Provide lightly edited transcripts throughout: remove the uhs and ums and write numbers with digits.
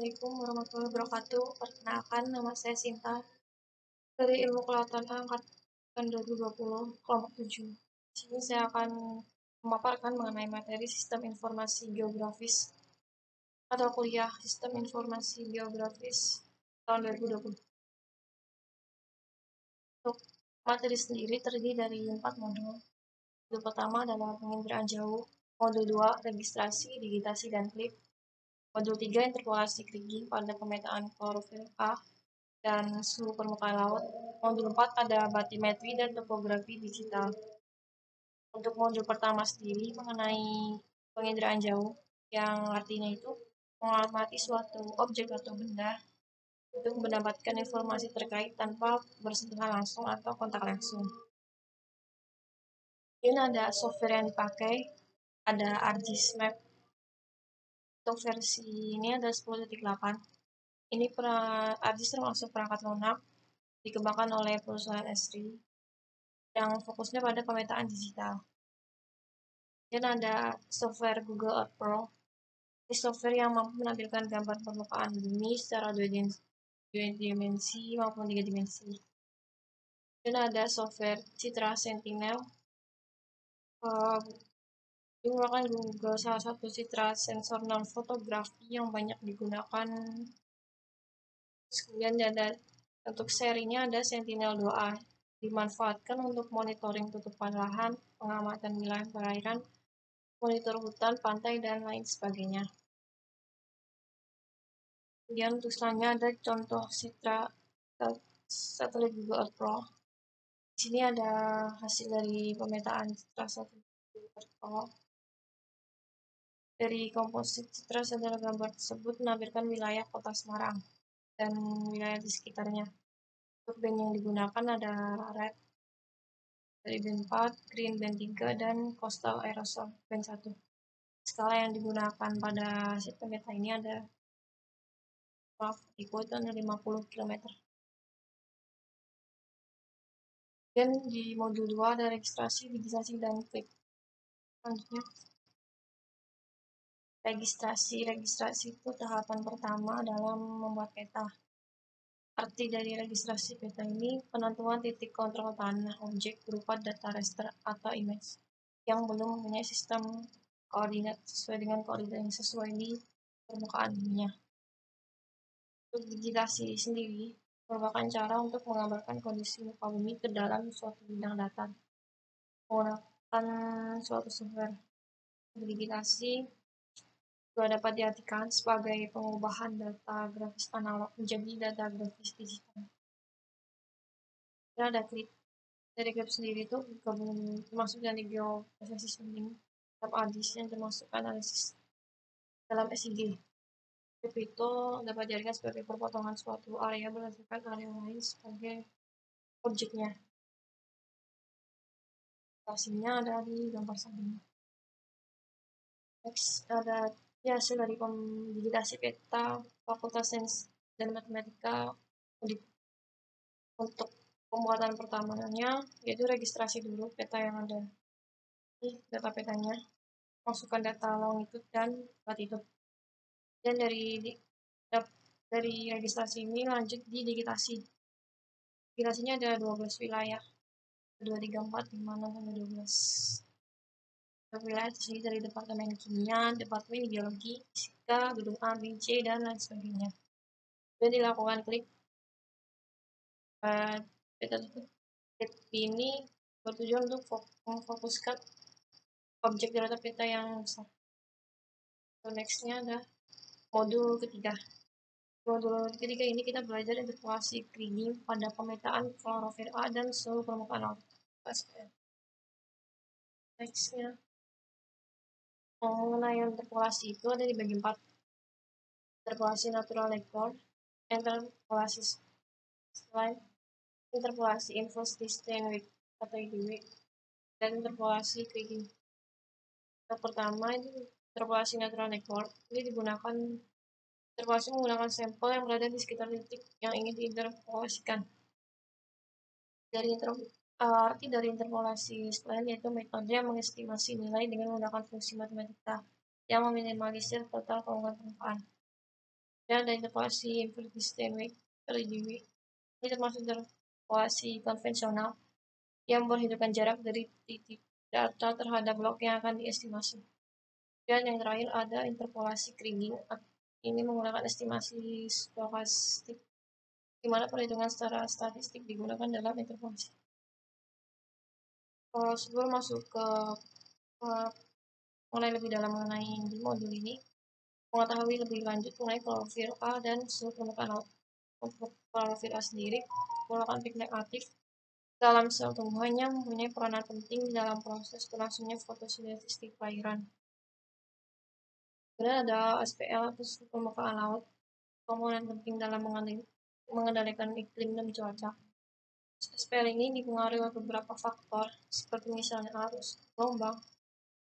Assalamualaikum warahmatullahi wabarakatuh. Perkenalkan, nama saya Sinta dari Ilmu Kelautan Angkatan 2020, kelompok 7. Di sini saya akan memaparkan mengenai materi Sistem Informasi Geografis atau kuliah Sistem Informasi Geografis tahun 2020. Untuk materi sendiri terdiri dari 4 modul. Modul pertama adalah penginderaan jauh, modul 2 registrasi, digitasi, dan klik, modul 3 interpolasi kriging pada pemetaan klorofil A dan suhu permukaan laut. Modul 4 ada batimetri dan topografi digital. Untuk modul pertama sendiri mengenai penginderaan jauh, yang artinya itu mengamati suatu objek atau benda untuk mendapatkan informasi terkait tanpa bersentuhan langsung atau kontak langsung. Ini ada software yang dipakai, ada ArcGIS Map. Untuk versi ini ada 10.8. Ini ArcGIS termasuk perangkat lunak dikembangkan oleh perusahaan Esri yang fokusnya pada pemetaan digital. Dan ada software Google Earth Pro. Ini software yang mampu menampilkan gambar permukaan bumi secara 2 dimensi maupun 3 dimensi. Dan ada software Citra Sentinel. Ini merupakan Google salah satu citra sensor non-fotografi yang banyak digunakan. Kemudian ada untuk serinya ada Sentinel 2A, dimanfaatkan untuk monitoring tutupan lahan, pengamatan wilayah perairan, monitor hutan, pantai, dan lain sebagainya. Kemudian untuk selanjutnya ada contoh citra satelit Google Earth Pro. Di sini ada hasil dari pemetaan citra satelit Google Earth Pro. Dari komposit citra saudara gambar tersebut menampilkan wilayah kota Semarang dan wilayah di sekitarnya. Untuk band yang digunakan ada red dari band 4, green band 3, dan coastal aerosol band 1. Skala yang digunakan pada sistem peta ini ada itu ada 50 km. Dan di modul 2 ada registrasi, digitasi, dan klik. Selanjutnya registrasi itu tahapan pertama dalam membuat peta. Arti dari registrasi peta ini penentuan titik kontrol tanah objek berupa data raster atau image yang belum mempunyai sistem koordinat sesuai dengan koordinat yang sesuai di permukaan dunia. Untuk digitasi sendiri merupakan cara untuk menggambarkan kondisi muka bumi ke dalam suatu bidang datar menggunakan suatu software. Digitasi juga dapat diartikan sebagai pengubahan data grafis analog menjadi data grafis digital. Dan ada klik. Dari klik sendiri itu gabung termasuk dari geoproses link atau ArcGIS yang termasuk analisis dalam SIG. Klip itu dapat dijadikan sebagai perpotongan suatu area berdasarkan area lain sebagai objeknya. Hasilnya ada di gambar samping. Next ada hasil dari digitasi peta Fakultas Sains dan Matematika untuk pembuatan pertamanya yaitu registrasi dulu peta yang ada. Ini data petanya, masukkan data longitude dan latitude. Dan dari registrasi ini lanjut di digitasi. Digitasinya ada 12 wilayah. 2, 3, 4, 5, 6, sampai 12. Wilayah terdiri dari Departemen Kimia, Departemen Geologi, Fisika, Gedung A, B, C, dan lain sebagainya. Dan dilakukan klik. Peta ini bertujuan untuk memfokuskan objek data peta yang besar. Nextnya ada modul ketiga. Modul ketiga ini kita belajar interpolasi kriging pada pemetaan klorofil A dan suhu permukaan laut. Nextnya mengenai interpolasi itu ada di bagian 4. Interpolasi natural record, interpolasi slide, interpolasi inverse distance width atau IDW, dan interpolasi kriging. Yang pertama itu interpolasi natural record. Ini digunakan interpolasi menggunakan sampel yang berada di sekitar titik yang ingin diinterpolasikan. Arti dari interpolasi selain yaitu metode yang mengestimasi nilai dengan menggunakan fungsi matematika yang meminimalisir total keunggulan permukaan. Dan ada interpolasi invertisemic RGB. Ini termasuk interpolasi konvensional yang memperhitungkan jarak dari titik data terhadap blok yang akan diestimasi. Dan yang terakhir ada interpolasi Kriging. Ini menggunakan estimasi stokastik, di mana perhitungan secara statistik digunakan dalam interpolasi. Sebelum masuk ke mengenai lebih dalam mengenai di modul ini, mengetahui lebih lanjut mengenai klorofil A dan suhu permukaan laut. Untuk klorofil A sendiri merupakan pigment aktif dalam sel tumbuhannya, mempunyai peranan penting dalam proses berlangsungnya fotosintesis di perairan. Kemudian ada SPL atau suhu permukaan laut, komponen penting dalam mengendalikan iklim dan cuaca. SPL ini dipengaruhi oleh beberapa faktor, seperti misalnya arus, gelombang,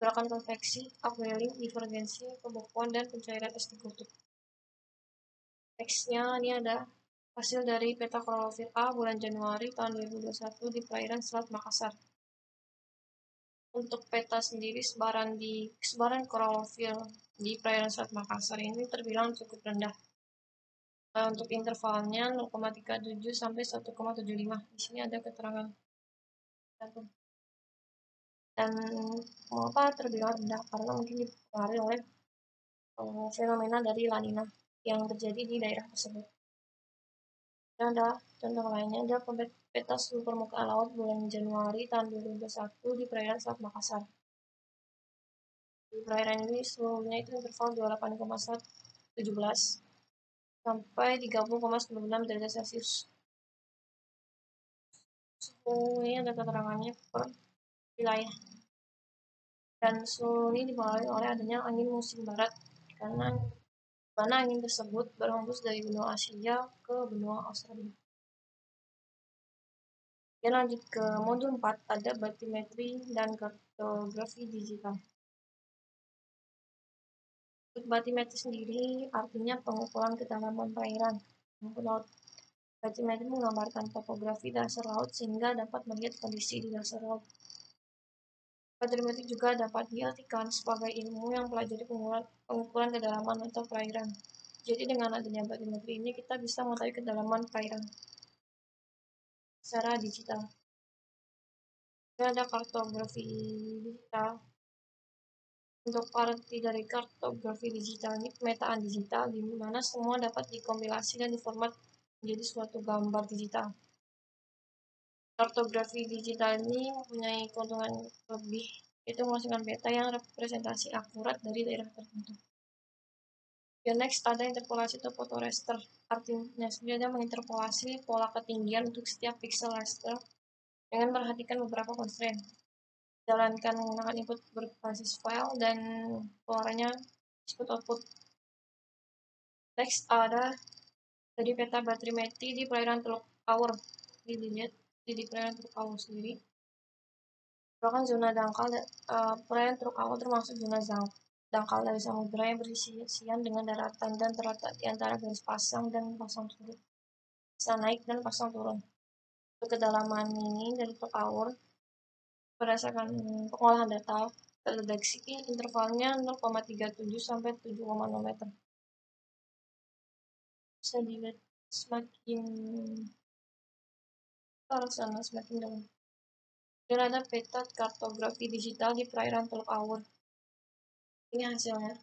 gerakan konveksi, upwelling, divergensi, pembekuan, dan pencairan es di kutub. Teksnya ini ada hasil dari peta klorofil A bulan Januari tahun 2021 di perairan Selat Makassar. Untuk peta sendiri, sebaran klorofil di perairan Selat Makassar ini terbilang cukup rendah. Untuk intervalnya 0,37 sampai 1,75. Di sini ada keterangan. Dan mengapa terbilang rendah? Karena mungkin dipengaruhi oleh fenomena dari La Nina yang terjadi di daerah tersebut. Dan ada contoh lainnya, ada peta suhu permukaan laut bulan Januari tahun 2021 di perairan Selat Makassar. Di perairan ini suhunya itu interval 28,17 sampai 30,96 derajat Celcius. Suhu ini ada keterangannya per wilayah. Dan suhu ini dipengaruhi oleh adanya angin musim barat, karena mana angin tersebut berhembus dari benua Asia ke benua Australia. Dan lanjut ke modul 4, ada batimetri dan kartografi digital. Untuk batimetri sendiri artinya pengukuran kedalaman perairan maupun laut. Batimetri menggambarkan topografi dasar laut sehingga dapat melihat kondisi di dasar laut. Batimetri juga dapat diartikan sebagai ilmu yang pelajari pengukuran kedalaman atau perairan. Jadi dengan adanya batimetri ini kita bisa mengetahui kedalaman perairan secara digital. Dan ada kartografi digital. Untuk arti dari kartografi digital ini pemetaan digital, di mana semua dapat dikompilasi dan diformat menjadi suatu gambar digital. Kartografi digital ini mempunyai keuntungan lebih, yaitu menghasilkan peta yang representasi akurat dari daerah tertentu. Yang next ada interpolasi atau fotoraster. Artinya sendiri ada menginterpolasi pola ketinggian untuk setiap pixel raster dengan memperhatikan beberapa constraint. Jalankan menggunakan input berbasis file dan keluarannya disebut output. Next ada dari peta batimetri di perairan Teluk Awur. Dilihat di perairan Teluk Awur sendiri merupakan zona dangkal. Perairan Teluk Awur termasuk zona dangkal dari samudera yang bersisian dengan daratan dan terletak di antara garis pasang dan pasang surut, bisa naik dan pasang turun. Untuk kedalaman ini dari Teluk Awur berdasarkan pengolahan data terdeteksi intervalnya 0,37 sampai 7,0 meter. Bisa dilihat semakin ke arah sana semakin dalam. Dan ada peta kartografi digital di perairan Teluk Awur. Ini hasilnya.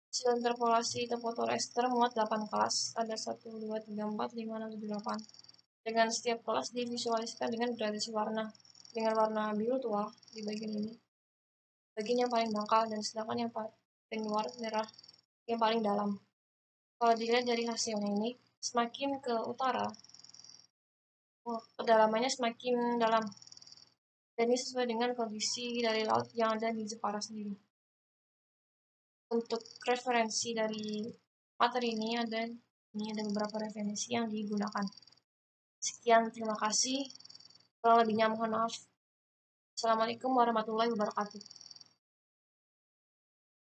Hasil interpolasi atau fotoraster muat 8 kelas. Ada 1, 2, 3, 4, 5, 6, 7, 8. Dengan setiap kelas divisualisasikan dengan gradasi warna. Dengan warna biru tua di bagian ini, bagian yang paling dangkal, dan sedangkan yang paling luar merah yang paling dalam. Kalau dilihat dari hasilnya ini, semakin ke utara, kedalamannya semakin dalam. Dan ini sesuai dengan kondisi dari laut yang ada di Jepara sendiri. Untuk referensi dari materi ini ada beberapa referensi yang digunakan. Sekian, terima kasih. Kurang lebihnya mohon maaf. Assalamualaikum warahmatullahi wabarakatuh.